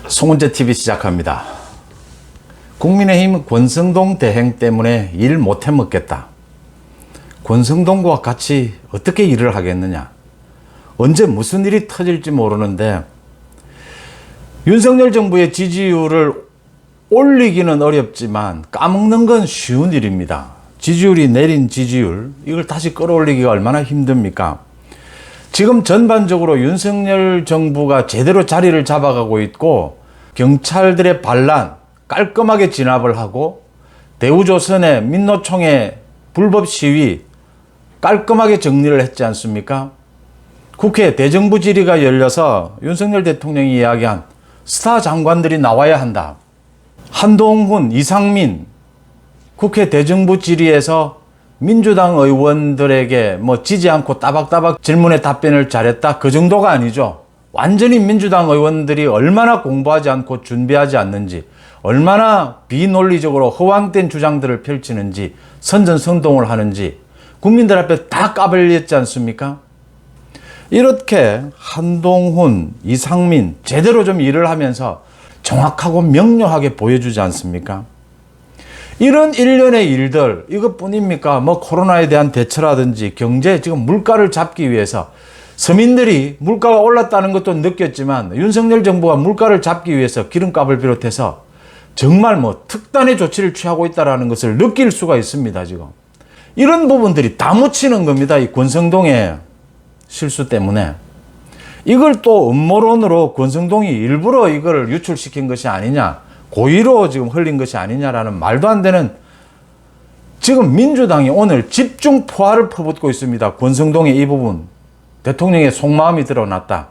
송은재 TV 시작합니다. 국민의힘 권성동 대행 때문에 일 못해 먹겠다. 권성동과 같이 어떻게 일을 하겠느냐. 언제 무슨 일이 터질지 모르는데 윤석열 정부의 지지율을 올리기는 어렵지만 까먹는 건 쉬운 일입니다. 지지율이 내린 지지율, 이걸 다시 끌어올리기가 얼마나 힘듭니까? 지금 전반적으로 윤석열 정부가 제대로 자리를 잡아가고 있고 경찰들의 반란 깔끔하게 진압을 하고 대우조선의 민노총의 불법 시위 깔끔하게 정리를 했지 않습니까? 국회 대정부 질의가 열려서 윤석열 대통령이 이야기한 스타 장관들이 나와야 한다. 한동훈, 이상민 국회 대정부 질의에서 민주당 의원들에게 지지 않고 따박따박 질문에 답변을 잘했다. 그 정도가 아니죠. 완전히 민주당 의원들이 얼마나 공부하지 않고 준비하지 않는지, 얼마나 비논리적으로 허황된 주장들을 펼치는지, 선전성동을 하는지 국민들 앞에 다 까발렸지 않습니까? 이렇게 한동훈, 이상민 제대로 좀 일을 하면서 정확하고 명료하게 보여주지 않습니까? 이런 일련의 일들 이것뿐입니까? 코로나에 대한 대처라든지 경제, 지금 물가를 잡기 위해서 서민들이 물가가 올랐다는 것도 느꼈지만 윤석열 정부가 물가를 잡기 위해서 기름값을 비롯해서 정말 특단의 조치를 취하고 있다는 것을 느낄 수가 있습니다. 지금 이런 부분들이 다 묻히는 겁니다. 이 권성동의 실수 때문에. 이걸 또 음모론으로 권성동이 일부러 이걸 유출시킨 것이 아니냐, 고의로 지금 흘린 것이 아니냐라는 말도 안 되는, 지금 민주당이 오늘 집중 포화를 퍼붓고 있습니다. 권성동의 이 부분. 대통령의 속마음이 드러났다.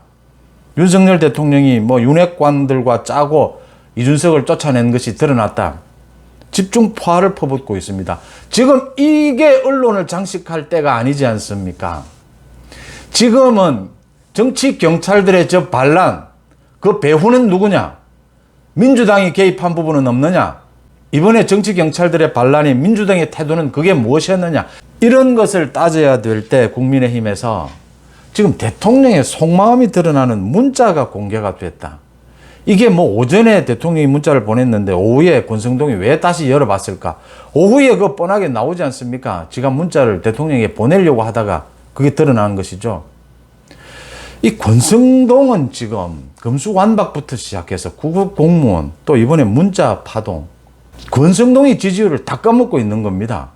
윤석열 대통령이 윤핵관들과 짜고 이준석을 쫓아낸 것이 드러났다. 집중 포화를 퍼붓고 있습니다. 지금 이게 언론을 장식할 때가 아니지 않습니까? 지금은 정치 경찰들의 저 반란, 그 배후는 누구냐? 민주당이 개입한 부분은 없느냐? 이번에 정치 경찰들의 반란이 민주당의 태도는 그게 무엇이었느냐? 이런 것을 따져야 될 때 국민의힘에서 지금 대통령의 속마음이 드러나는 문자가 공개가 됐다. 이게 오전에 대통령이 문자를 보냈는데 오후에 권성동이 왜 다시 열어봤을까? 오후에 그거 뻔하게 나오지 않습니까? 지가 문자를 대통령에게 보내려고 하다가 그게 드러나는 것이죠. 이 권성동은 지금 금수완박부터 시작해서 구급 공무원, 또 이번에 문자 파동, 권성동이 지지율을 다 까먹고 있는 겁니다.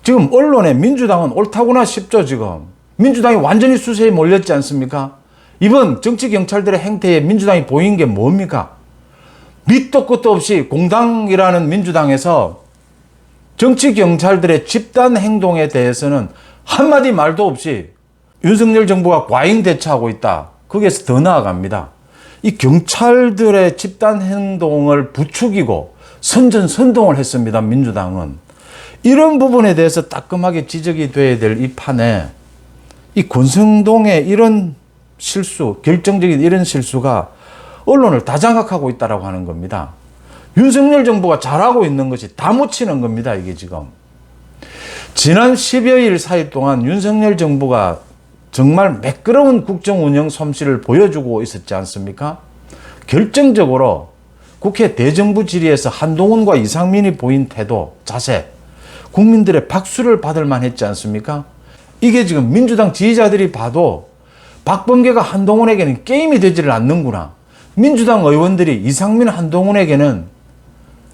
지금 언론에 민주당은 옳다구나 싶죠. 지금 민주당이 완전히 수세에 몰렸지 않습니까? 이번 정치 경찰들의 행태에 민주당이 보인 게 뭡니까? 밑도 끝도 없이 공당이라는 민주당에서 정치 경찰들의 집단 행동에 대해서는 한마디 말도 없이 윤석열 정부가 과잉 대처하고 있다. 거기에서 더 나아갑니다. 이 경찰들의 집단 행동을 부추기고 선전선동을 했습니다. 민주당은. 이런 부분에 대해서 따끔하게 지적이 돼야 될 이 판에 이 권성동의 이런 실수, 결정적인 이런 실수가 언론을 다 장악하고 있다고 하는 겁니다. 윤석열 정부가 잘하고 있는 것이 다 묻히는 겁니다. 이게 지금. 지난 10여일 사이 동안 윤석열 정부가 정말 매끄러운 국정 운영 솜씨를 보여주고 있었지 않습니까? 결정적으로 국회 대정부 질의에서 한동훈과 이상민이 보인 태도, 자세, 국민들의 박수를 받을 만했지 않습니까? 이게 지금 민주당 지지자들이 봐도 박범계가 한동훈에게는 게임이 되지를 않는구나. 민주당 의원들이 이상민, 한동훈에게는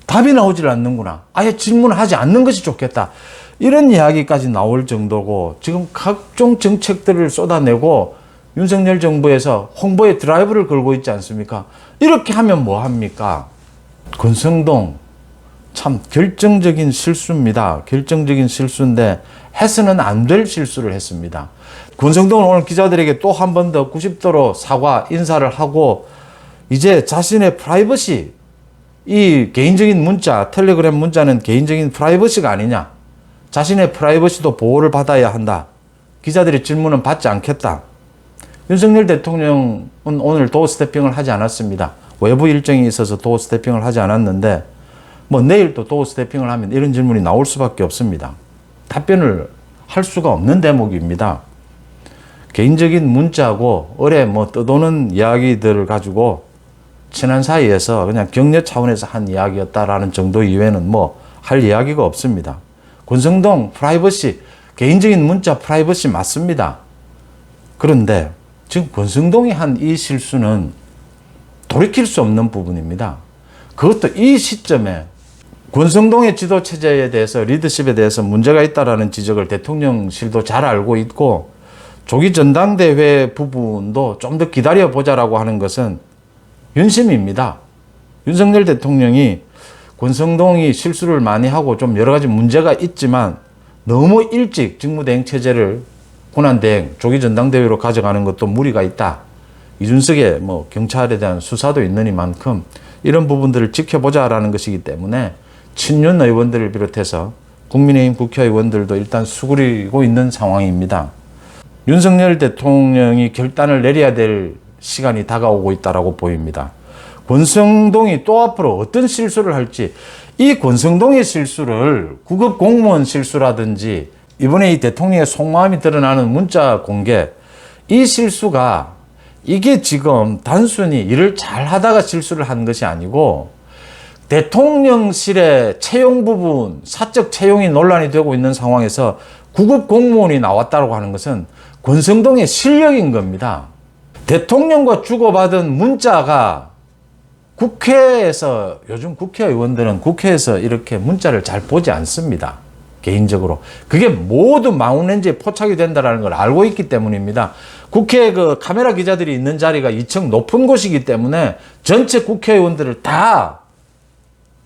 답이 나오질 않는구나. 아예 질문을 하지 않는 것이 좋겠다. 이런 이야기까지 나올 정도고 지금 각종 정책들을 쏟아내고 윤석열 정부에서 홍보의 드라이브를 걸고 있지 않습니까? 이렇게 하면 뭐 합니까? 권성동 참 결정적인 실수입니다. 결정적인 실수인데 해서는 안 될 실수를 했습니다. 권성동은 오늘 기자들에게 또 한 번 더 90도로 사과 인사를 하고 이제 자신의 프라이버시, 이 개인적인 문자, 텔레그램 문자는 개인적인 프라이버시가 아니냐. 자신의 프라이버시도 보호를 받아야 한다. 기자들의 질문은 받지 않겠다. 윤석열 대통령은 오늘 도어 스태핑을 하지 않았습니다. 외부 일정이 있어서 도어 스태핑을 하지 않았는데 내일 또 도어 스태핑을 하면 이런 질문이 나올 수밖에 없습니다. 답변을 할 수가 없는 대목입니다. 개인적인 문자고 어뢰 떠도는 이야기들을 가지고 친한 사이에서 그냥 격려 차원에서 한 이야기였다라는 정도 이외에는 뭐 할 이야기가 없습니다. 권성동 프라이버시, 개인적인 문자 프라이버시 맞습니다. 그런데 지금 권성동이 한 이 실수는 돌이킬 수 없는 부분입니다. 그것도 이 시점에 권성동의 지도 체제에 대해서, 리더십에 대해서 문제가 있다라는 지적을 대통령실도 잘 알고 있고, 조기 전당대회 부분도 좀 더 기다려보자라고 하는 것은 윤심입니다. 윤석열 대통령이 권성동이 실수를 많이 하고 좀 여러 가지 문제가 있지만 너무 일찍 직무대행 체제를 권한대행, 조기 전당대회로 가져가는 것도 무리가 있다. 이준석의 뭐 경찰에 대한 수사도 있느니만큼 이런 부분들을 지켜보자라는 것이기 때문에 친윤 의원들을 비롯해서 국민의힘 국회의원들도 일단 수그리고 있는 상황입니다. 윤석열 대통령이 결단을 내려야 될 시간이 다가오고 있다고 보입니다. 권성동이 또 앞으로 어떤 실수를 할지, 이 권성동의 실수를 구급 공무원 실수라든지 이번에 이 대통령의 속마음이 드러나는 문자 공개, 이 실수가 이게 지금 단순히 일을 잘 하다가 실수를 한 것이 아니고 대통령실의 채용 부분, 사적 채용이 논란이 되고 있는 상황에서 구급 공무원이 나왔다고 하는 것은 권성동의 실력인 겁니다. 대통령과 주고받은 문자가 국회에서, 요즘 국회의원들은 국회에서 이렇게 문자를 잘 보지 않습니다. 개인적으로. 그게 모두 망원렌즈에 포착이 된다는 걸 알고 있기 때문입니다. 국회 그 카메라 기자들이 있는 자리가 2층 높은 곳이기 때문에 전체 국회의원들을 다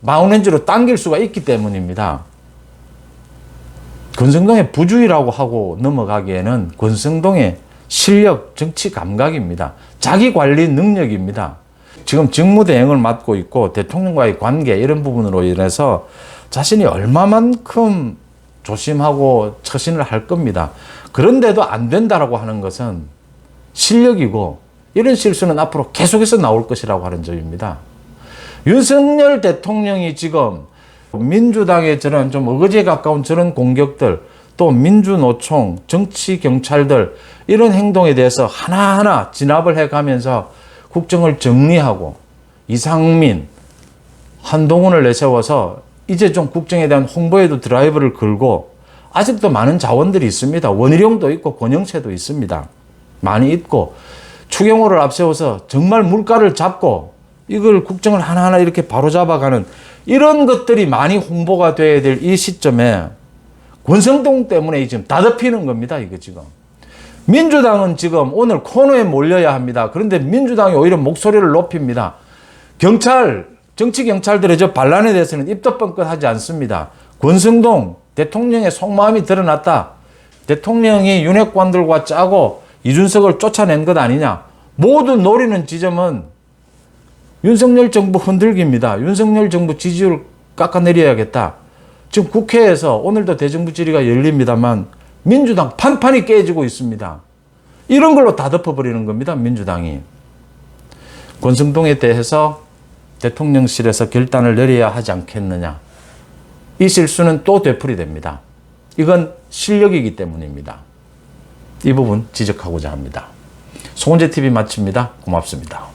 망원렌즈로 당길 수가 있기 때문입니다. 권성동의 부주의라고 하고 넘어가기에는 권성동의 실력, 정치 감각입니다. 자기 관리 능력입니다. 지금 직무대행을 맡고 있고 대통령과의 관계 이런 부분으로 인해서 자신이 얼마만큼 조심하고 처신을 할 겁니다. 그런데도 안 된다라고 하는 것은 실력이고 이런 실수는 앞으로 계속해서 나올 것이라고 하는 점입니다. 윤석열 대통령이 지금 민주당의 저런 좀 어거지에 가까운 저런 공격들, 또 민주노총, 정치경찰들 이런 행동에 대해서 하나하나 진압을 해가면서 국정을 정리하고 이상민, 한동훈을 내세워서 이제 좀 국정에 대한 홍보에도 드라이브를 걸고, 아직도 많은 자원들이 있습니다. 원희룡도 있고 권영세도 있습니다. 많이 있고 추경호를 앞세워서 정말 물가를 잡고 이걸 국정을 하나하나 이렇게 바로잡아가는 이런 것들이 많이 홍보가 돼야 될 이 시점에 권성동 때문에 지금 다덮이는 겁니다. 이거 지금. 민주당은 지금 오늘 코너에 몰려야 합니다. 그런데 민주당이 오히려 목소리를 높입니다. 경찰, 정치경찰들의 저 반란에 대해서는 입도 뻥끗하지 않습니다. 권성동 대통령의 속마음이 드러났다. 대통령이 윤핵관들과 짜고 이준석을 쫓아낸 것 아니냐. 모두 노리는 지점은 윤석열 정부 흔들기입니다. 윤석열 정부 지지율 깎아내려야겠다. 지금 국회에서 오늘도 대정부 질의가 열립니다만 민주당 판판이 깨지고 있습니다. 이런 걸로 다 덮어버리는 겁니다. 민주당이. 권성동에 대해서 대통령실에서 결단을 내려야 하지 않겠느냐. 이 실수는 또 되풀이됩니다. 이건 실력이기 때문입니다. 이 부분 지적하고자 합니다. 송은재 TV 마칩니다. 고맙습니다.